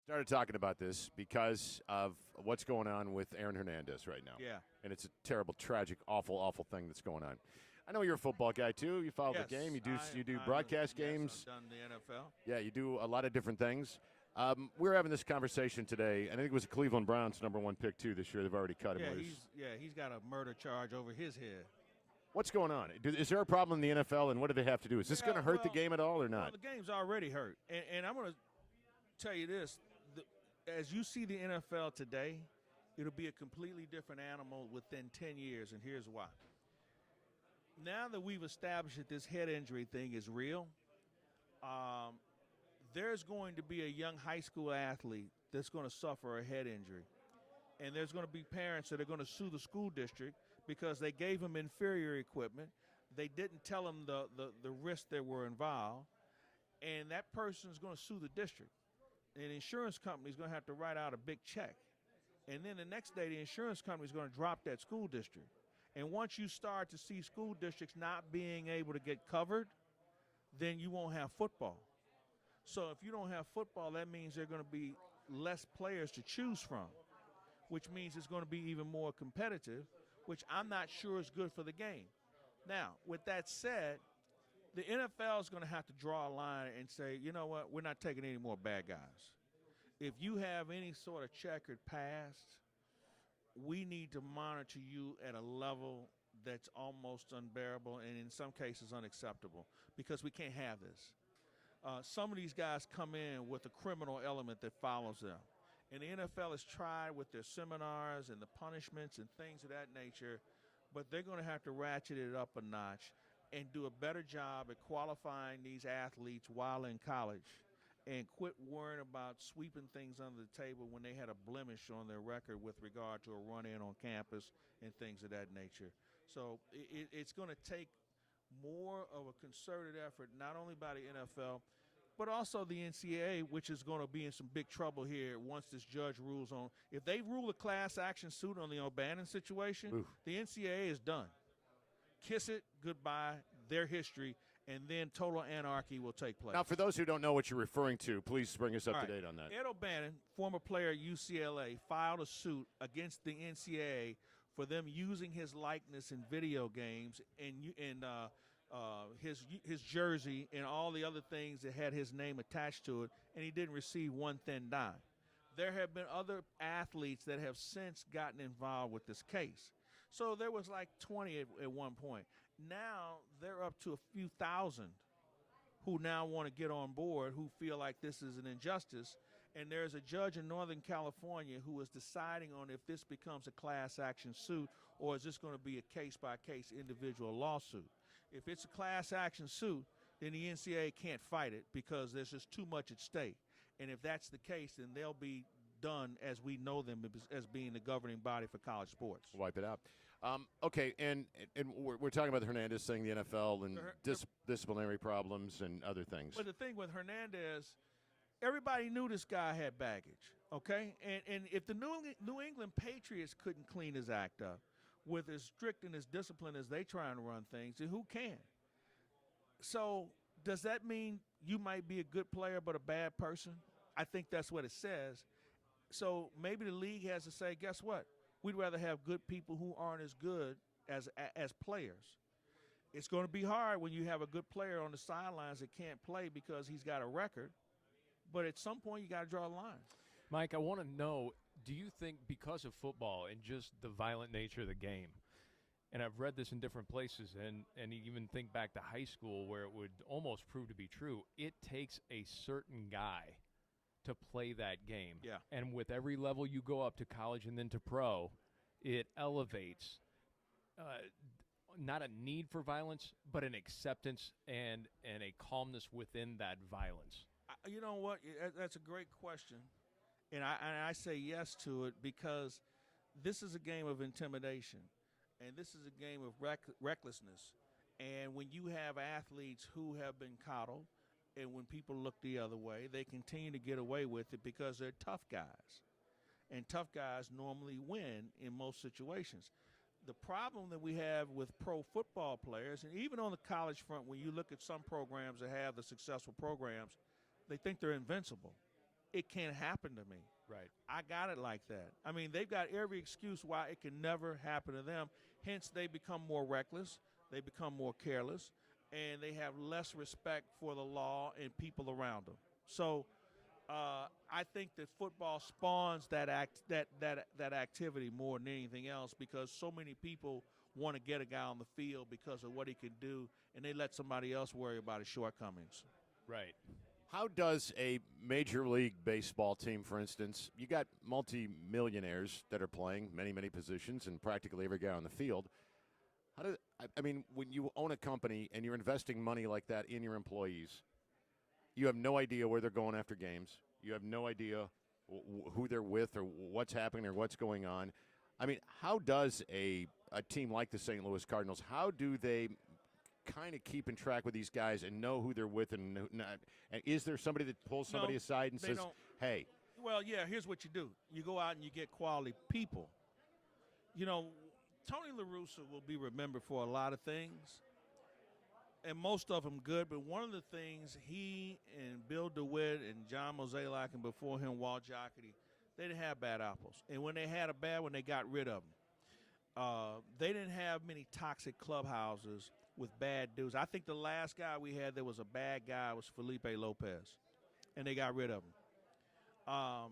Started talking about this because of what's going on with Aaron Hernandez right now. Yeah. And it's a terrible, tragic, awful, awful thing that's going on. I know you're a football guy, too. You follow the game. You do broadcast games. I've done the NFL. Yeah, you do a lot of different things. We're having this conversation today, and I think it was the Cleveland Browns' #1 pick, too, this year. They've already cut him loose. He's got a murder charge over his head. What's going on? Is there a problem in the NFL, and what do they have to do? Is this going to hurt the game at all or not? Well, the game's already hurt. And I'm going to tell you this. As you see the NFL today, it'll be a completely different animal within 10 years, and here's why. Now that we've established that this head injury thing is real, there's going to be a young high school athlete that's going to suffer a head injury. And there's going to be parents that are going to sue the school district because they gave them inferior equipment. They didn't tell them the risks that were involved. And that person is going to sue the district. And the insurance company is going to have to write out a big check. And then the next day, the insurance company is going to drop that school district. And once you start to see school districts not being able to get covered, then you won't have football. So if you don't have football, that means there are going to be less players to choose from, which means it's going to be even more competitive, which I'm not sure is good for the game. Now, with that said, the NFL is going to have to draw a line and say, you know what, we're not taking any more bad guys. If you have any sort of checkered past, we need to monitor you at a level that's almost unbearable and in some cases unacceptable because we can't have this. Some of these guys come in with a criminal element that follows them. And the NFL has tried with their seminars and the punishments and things of that nature, but they're going to have to ratchet it up a notch and do a better job at qualifying these athletes while in college and quit worrying about sweeping things under the table when they had a blemish on their record with regard to a run-in on campus and things of that nature. So it's going to take more of a concerted effort, not only by the NFL, but also the NCAA, which is going to be in some big trouble here once this judge rules on. If they rule a class action suit on the O'Bannon situation, the NCAA is done. Kiss it, goodbye, their history, and then total anarchy will take place. Now, for those who don't know what you're referring to, please bring us up to date on that. Ed O'Bannon, former player at UCLA, filed a suit against the NCAA for them using his likeness in video games and his jersey and all the other things that had his name attached to it, and he didn't receive one thin dime. There have been other athletes that have since gotten involved with this case. So there was like 20 at one point. Now they're up to a few thousand who now want to get on board, who feel like this is an injustice. And there's a judge in Northern California who is deciding on if this becomes a class action suit or is this going to be a case-by-case individual lawsuit. If it's a class action suit, then the NCAA can't fight it because there's just too much at stake. And if that's the case, then they'll be done as we know them as being the governing body for college sports. Wipe it out. Okay, and we're talking about the Hernandez thing, the NFL, and disciplinary problems and other things. But the thing with Hernandez, everybody knew this guy had baggage, okay? And if the New England Patriots couldn't clean his act up with as strict and as disciplined as they try and run things, then who can? So does that mean you might be a good player but a bad person? I think that's what it says. So maybe the league has to say, guess what? We'd rather have good people who aren't as good as players. It's going to be hard when you have a good player on the sidelines that can't play because he's got a record. But at some point, you got to draw a line. Mike, I want to know, do you think because of football and just the violent nature of the game, and I've read this in different places, and even think back to high school where it would almost prove to be true, it takes a certain guy to play that game. Yeah. And with every level you go up to college and then to pro, it elevates not a need for violence, but an acceptance and a calmness within that violence. You know what? That's a great question. And I say yes to it because this is a game of intimidation. And this is a game of recklessness. And when you have athletes who have been coddled, and when people look the other way, they continue to get away with it because they're tough guys. And tough guys normally win in most situations. The problem that we have with pro football players, and even on the college front, when you look at some programs that have the successful programs, they think they're invincible. it can't happen to me. Right. I got it like that. I mean, they've got every excuse why it can never happen to them. Hence, they become more reckless. They become more careless. And they have less respect for the law and people around them. So I think that football spawns that activity more than anything else, because so many people want to get a guy on the field because of what he can do, and they let somebody else worry about his shortcomings. Right. How does a Major League Baseball team, for instance, you got multi-millionaires that are playing many, many positions and practically every guy on the field. I mean, when you own a company and you're investing money like that in your employees, you have no idea where they're going after games. You have no idea who they're with or what's happening or what's going on. I mean, how does a team like the St. Louis Cardinals, how do they kind of keep in track with these guys and know who they're with and not? And is there somebody that pulls somebody aside and says, hey? Well, yeah, here's what you do. You go out and you get quality people. You know, Tony La Russa will be remembered for a lot of things, and most of them good, but one of the things he and Bill DeWitt and John Mozeliak and before him Walt Jocketty, they didn't have bad apples. And when they had a bad one, they got rid of them. They didn't have many toxic clubhouses with bad dudes. I think the last guy we had that was a bad guy was Felipe Lopez, and they got rid of him.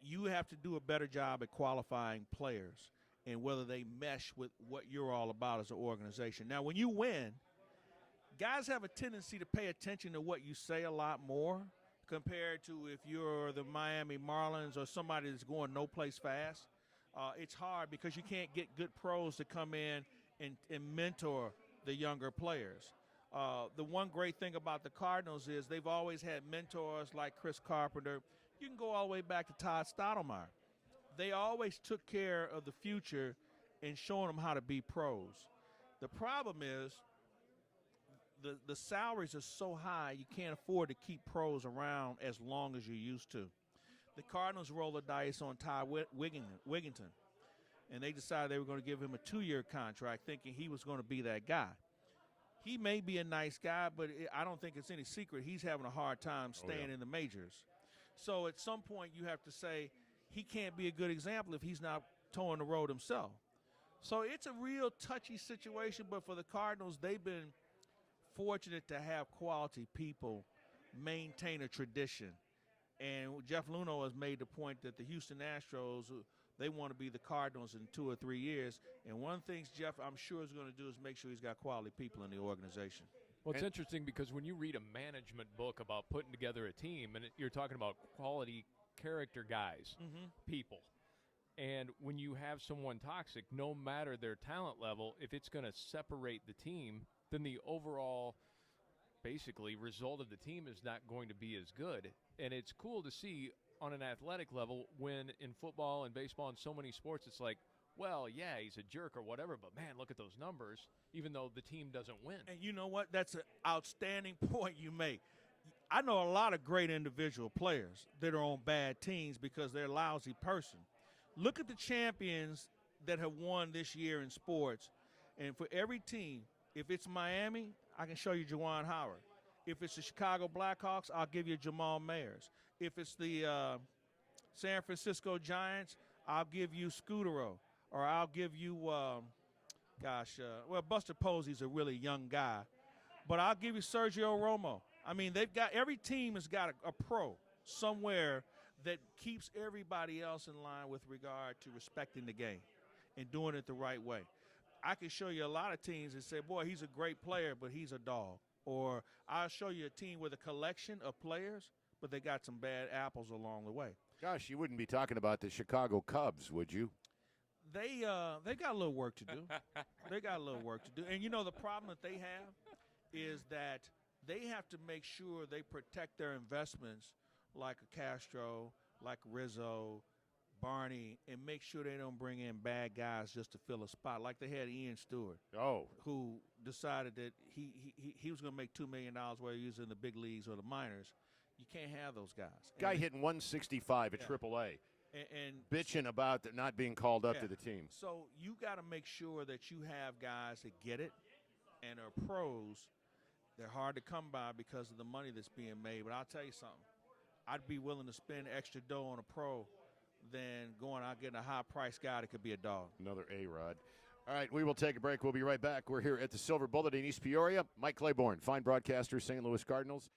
You have to do a better job at qualifying players and whether they mesh with what you're all about as an organization. Now, when you win, guys have a tendency to pay attention to what you say a lot more compared to if you're the Miami Marlins or somebody that's going no place fast. It's hard because you can't get good pros to come in and mentor the younger players. The one great thing about the Cardinals is they've always had mentors like Chris Carpenter. You can go all the way back to Todd Stottlemyre. They always took care of the future and showing them how to be pros. The problem is the salaries are so high you can't afford to keep pros around as long as you used to. The Cardinals rolled the dice on Ty Wigginton, and they decided they were going to give him a 2-year contract thinking he was going to be that guy. He may be a nice guy, but I don't think it's any secret he's having a hard time staying in the majors. So at some point you have to say he can't be a good example if he's not towing the road himself. So it's a real touchy situation, but for the Cardinals, they've been fortunate to have quality people maintain a tradition. And Jeff Luhnow has made the point that the Houston Astros, they want to be the Cardinals in 2 or 3 years. And one of the things Jeff, I'm sure, is going to do is make sure he's got quality people in the organization. Well, it's interesting because when you read a management book about putting together a team, and you're talking about quality character guys, people, and when you have someone toxic, no matter their talent level, if it's going to separate the team, then the overall basically result of the team is not going to be as good. And it's cool to see on an athletic level when in football and baseball and so many sports it's like, well, yeah, he's a jerk or whatever, but man, look at those numbers, even though the team doesn't win. And you know what? That's an outstanding point you make. I know a lot of great individual players that are on bad teams because they're a lousy person. Look at the champions that have won this year in sports. And for every team, if it's Miami, I can show you Juwan Howard. If it's the Chicago Blackhawks, I'll give you Jamal Mayers. If it's the San Francisco Giants, I'll give you Scudero. Or I'll give you, Buster Posey's a really young guy. But I'll give you Sergio Romo. I mean, every team has got a pro somewhere that keeps everybody else in line with regard to respecting the game and doing it the right way. I can show you a lot of teams that say, boy, he's a great player, but he's a dog. Or I'll show you a team with a collection of players, but they got some bad apples along the way. Gosh, you wouldn't be talking about the Chicago Cubs, would you? They got a little work to do. They got a little work to do. And, you know, the problem that they have is that they have to make sure they protect their investments like a Castro, like Rizzo, Barney, and make sure they don't bring in bad guys just to fill a spot. Like they had Ian Stewart, who decided that he was going to make $2 million whether he was in the big leagues or the minors. You can't have those guys. Guy hitting 165 at AAA. And bitching about not being called up to the team. So you got to make sure that you have guys that get it and are pros. They're hard to come by because of the money that's being made. But I'll tell you something. I'd be willing to spend extra dough on a pro than going out getting a high-priced guy that could be a dog. Another A-Rod. All right, we will take a break. We'll be right back. We're here at the Silver Bullet in East Peoria. Mike Clayborn, fine broadcaster, St. Louis Cardinals.